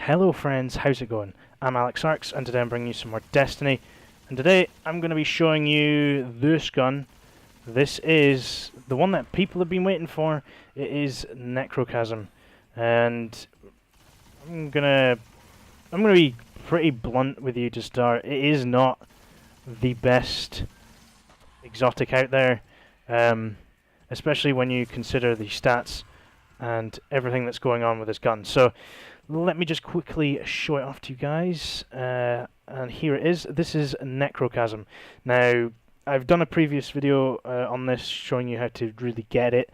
Hello friends, how's it going? I'm Alexarcs and today I'm bringing you some more Destiny, and today I'm going to be showing you this gun. This is the one that people have been waiting for. It is Necrochasm, and I'm gonna be pretty blunt with you to start. It is not the best exotic out there, especially when you consider the stats and everything that's going on with this gun. So let me just quickly show it off to you guys, and here it is. This is Necrochasm. Now, I've done a previous video on this showing you how to really get it.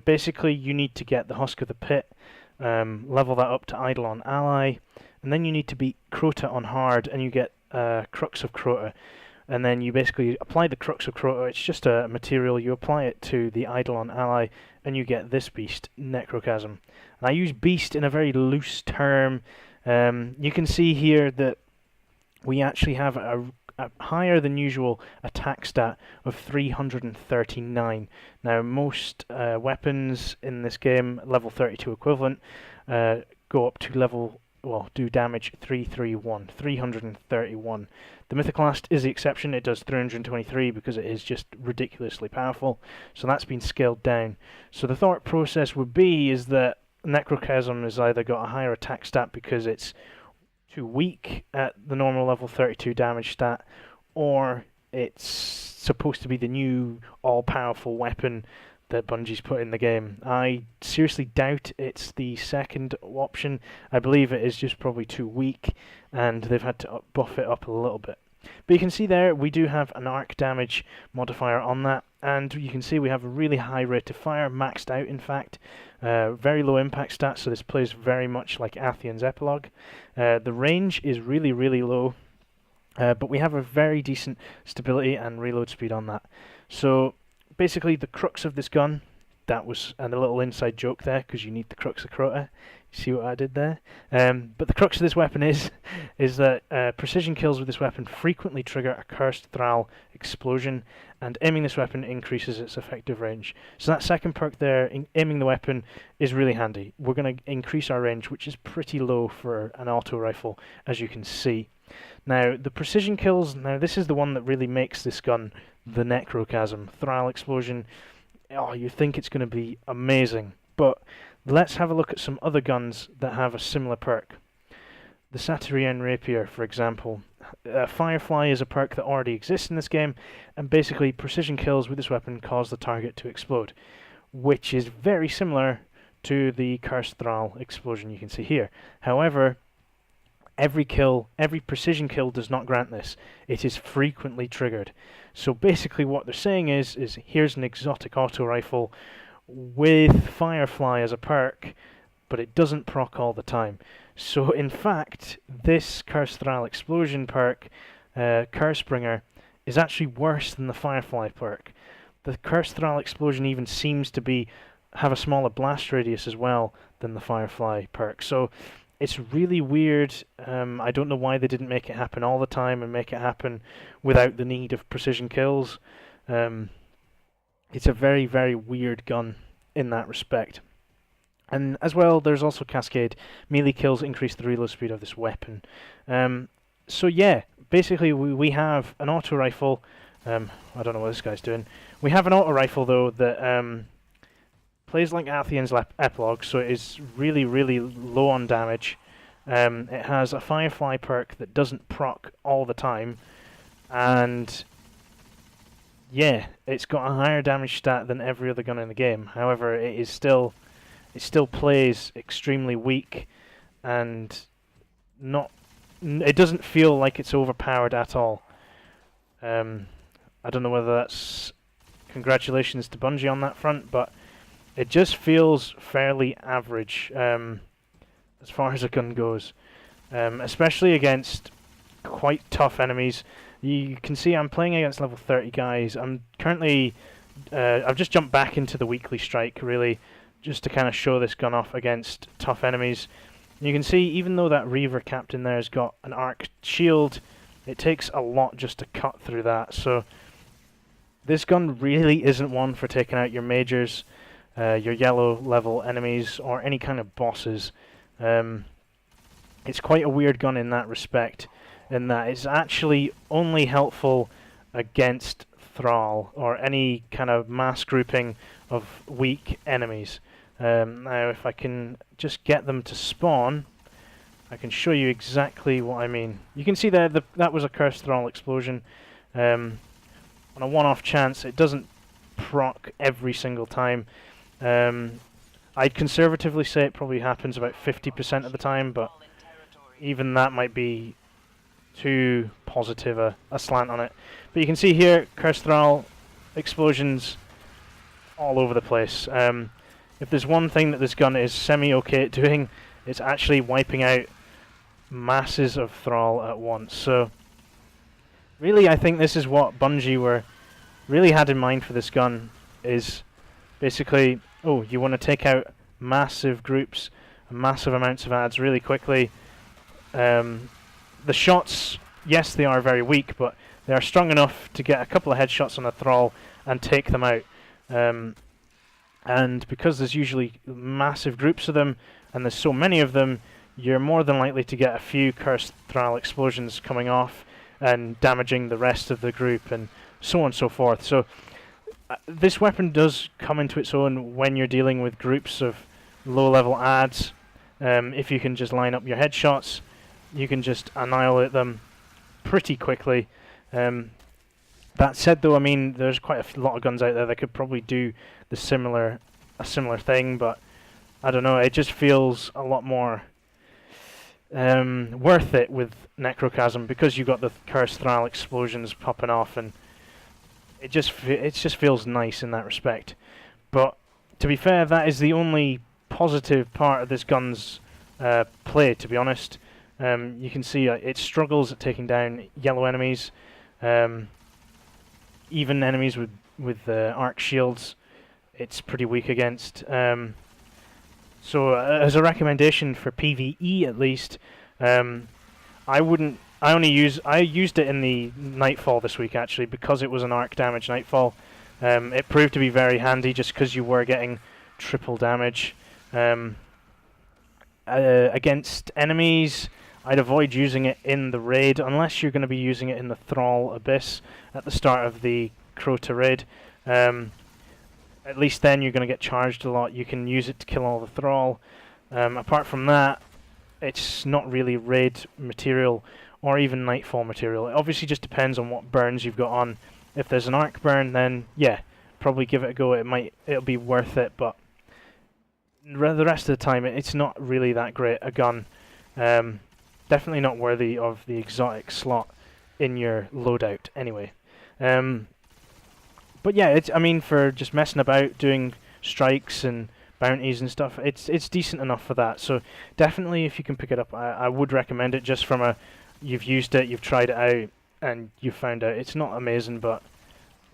Basically, you need to get the Husk of the Pit, level that up to Eidolon Ally, and then you need to beat Crota on hard, and you get Crux of Crota. And then you basically apply the Crux of Crota. It's just a material. You apply it to the Eidolon Ally, and you get this beast, Necrochasm. And I use beast in a very loose term. You can see here that we actually have a higher than usual attack stat of 339. Now, most weapons in this game, level 32 equivalent, go up to level, well, do damage 331. The Mythoclast is the exception. It does 323 because it is just ridiculously powerful. So that's been scaled down. So the thought process would be is that Necrochasm has either got a higher attack stat because it's too weak at the normal level 32 damage stat, or it's supposed to be the new all-powerful weapon that Bungie's put in the game. I seriously doubt it's the second option. I believe it is just probably too weak, and they've had to buff it up a little bit. But you can see there, we do have an arc damage modifier on that, and you can see we have a really high rate of fire, maxed out in fact. Very low impact stats, so this plays very much like Athion's Epilogue. The range is really, really low, but we have a very decent stability and reload speed on that. So basically, the crux of this gun, that was a little inside joke there, because you need the Crux of Crota. You see what I did there? But the crux of this weapon is that precision kills with this weapon frequently trigger a Cursed Thrall explosion, and aiming this weapon increases its effective range. So that second perk there, aiming the weapon, is really handy. We're going to increase our range, which is pretty low for an auto rifle, as you can see. Now, the precision kills, now this is the one that really makes this gun the Necrochasm. Thrall-Explosion, oh, you think it's going to be amazing. But let's have a look at some other guns that have a similar perk. The Satyrian Rapier, for example. Firefly is a perk that already exists in this game, and basically precision kills with this weapon cause the target to explode, which is very similar to the Cursed Thrall explosion you can see here. However, every precision kill does not grant this. It is frequently triggered. So basically what they're saying is here's an exotic auto rifle with Firefly as a perk, but it doesn't proc all the time. So in fact, this Cursed Thrall explosion perk, Cursebringer, is actually worse than the Firefly perk. The Cursed Thrall explosion even seems to have a smaller blast radius as well than the Firefly perk. So it's really weird. I don't know why they didn't make it happen all the time and make it happen without the need of precision kills. It's a very, very weird gun in that respect. And as well, there's also Cascade. Melee kills increase the reload speed of this weapon. So yeah, basically we have an auto rifle. I don't know what this guy's doing. We have an auto rifle though that plays like Athion's Epilogue, so it is really, really low on damage. It has a Firefly perk that doesn't proc all the time, and yeah, it's got a higher damage stat than every other gun in the game. However, it still plays extremely weak, and it doesn't feel like it's overpowered at all. I don't know whether that's congratulations to Bungie on that front, but it just feels fairly average as far as a gun goes, especially against quite tough enemies. You can see I'm playing against level 30 guys. I'm currently, I've just jumped back into the weekly strike really, just to kind of show this gun off against tough enemies. You can see even though that Reaver captain there has got an arc shield, it takes a lot just to cut through that. So this gun really isn't one for taking out your majors, your yellow level enemies, or any kind of bosses. It's quite a weird gun in that respect, in that it's actually only helpful against Thrall or any kind of mass grouping of weak enemies. Now, if I can just get them to spawn, I can show you exactly what I mean. You can see there that was a cursed Thrall explosion. On a one-off chance, it doesn't proc every single time. I'd conservatively say it probably happens about 50% of the time, but even that might be too positive a slant on it. But you can see here, cursed Thrall explosions all over the place. If there's one thing that this gun is semi-okay at doing, it's actually wiping out masses of Thrall at once. So really, I think this is what Bungie really had in mind for this gun, is basically, oh, you want to take out massive groups, massive amounts of adds really quickly. The shots, yes, they are very weak, but they are strong enough to get a couple of headshots on a Thrall and take them out. And because there's usually massive groups of them, and there's so many of them, you're more than likely to get a few cursed Thrall explosions coming off and damaging the rest of the group, and so on and so forth. So this weapon does come into its own when you're dealing with groups of low-level adds. If you can just line up your headshots, you can just annihilate them pretty quickly. That said, though, I mean, there's quite a lot of guns out there that could probably do a similar thing, but I don't know, it just feels a lot more worth it with Necrochasm, because you've got the cursed Thrall explosions popping off, and it just feels nice in that respect. But to be fair, that is the only positive part of this gun's play, to be honest. You can see it struggles at taking down yellow enemies, even enemies with arc shields. It's pretty weak against. So as a recommendation for PvE, at least, I used it in the Nightfall this week, actually, because it was an arc damage Nightfall. It proved to be very handy just because you were getting triple damage. Against enemies, I'd avoid using it in the raid, unless you're going to be using it in the Thrall Abyss at the start of the Crota raid. At least then you're going to get charged a lot. You can use it to kill all the Thrall. Apart from that, it's not really raid material or even Nightfall material. It obviously just depends on what burns you've got on. If there's an arc burn, then yeah, probably give it a go. It'll be worth it, but the rest of the time, it's not really that great a gun. Definitely not worthy of the exotic slot in your loadout anyway. But yeah, I mean, for just messing about, doing strikes and bounties and stuff, it's decent enough for that. So definitely, if you can pick it up, I would recommend it, just from you've used it, you've tried it out, and you found out it's not amazing, but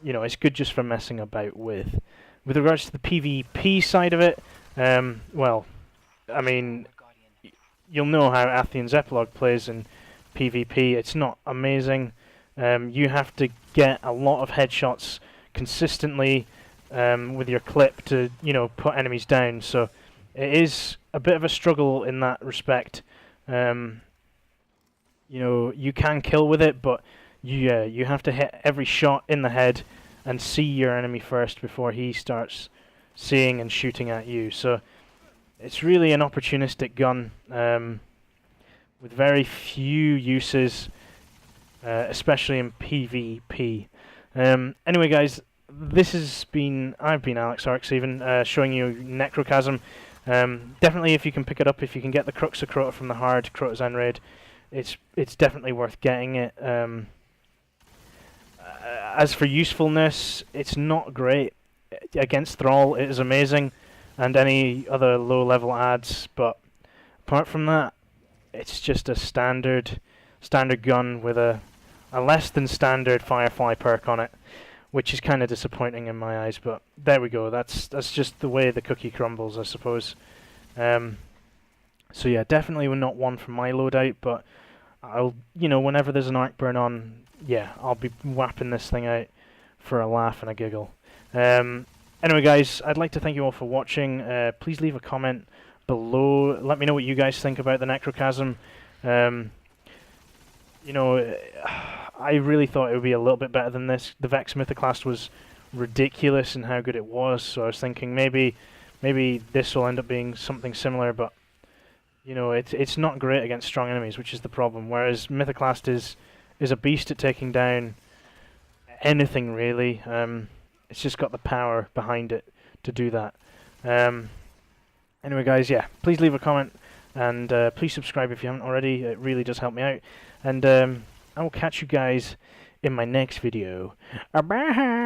you know, it's good just for messing about with. With regards to the PvP side of it, well, I mean, you'll know how Atheon's Epilogue plays in PvP. It's not amazing. You have to get a lot of headshots consistently with your clip to, you know, put enemies down. So it is a bit of a struggle in that respect. You know, you can kill with it, but you have to hit every shot in the head and see your enemy first before he starts seeing and shooting at you. So it's really an opportunistic gun with very few uses, especially in PvP. Anyway, guys, I've been Alexarcs, even showing you Necrochasm. Definitely, if you can pick it up, if you can get the Crux of Crota from the hard Crota's End raid, it's definitely worth getting it. As for usefulness, it's not great. Against Thrall, it is amazing, and any other low-level adds, but apart from that, it's just a standard gun with a less than standard Firefly perk on it, which is kind of disappointing in my eyes, but there we go. That's just the way the cookie crumbles, I suppose. So yeah, definitely not one for my loadout, but whenever there's an arc burn on, yeah, I'll be whapping this thing out for a laugh and a giggle. Anyway, guys, I'd like to thank you all for watching. Please leave a comment below. Let me know what you guys think about the Necrochasm. You know, I really thought it would be a little bit better than this. The Vex Mythoclast was ridiculous in how good it was, so I was thinking maybe this will end up being something similar, but you know, it's not great against strong enemies, which is the problem. Whereas Mythoclast is a beast at taking down anything really. It's just got the power behind it to do that. Anyway, guys, yeah, please leave a comment and please subscribe if you haven't already. It really does help me out. And I will catch you guys in my next video. Bye.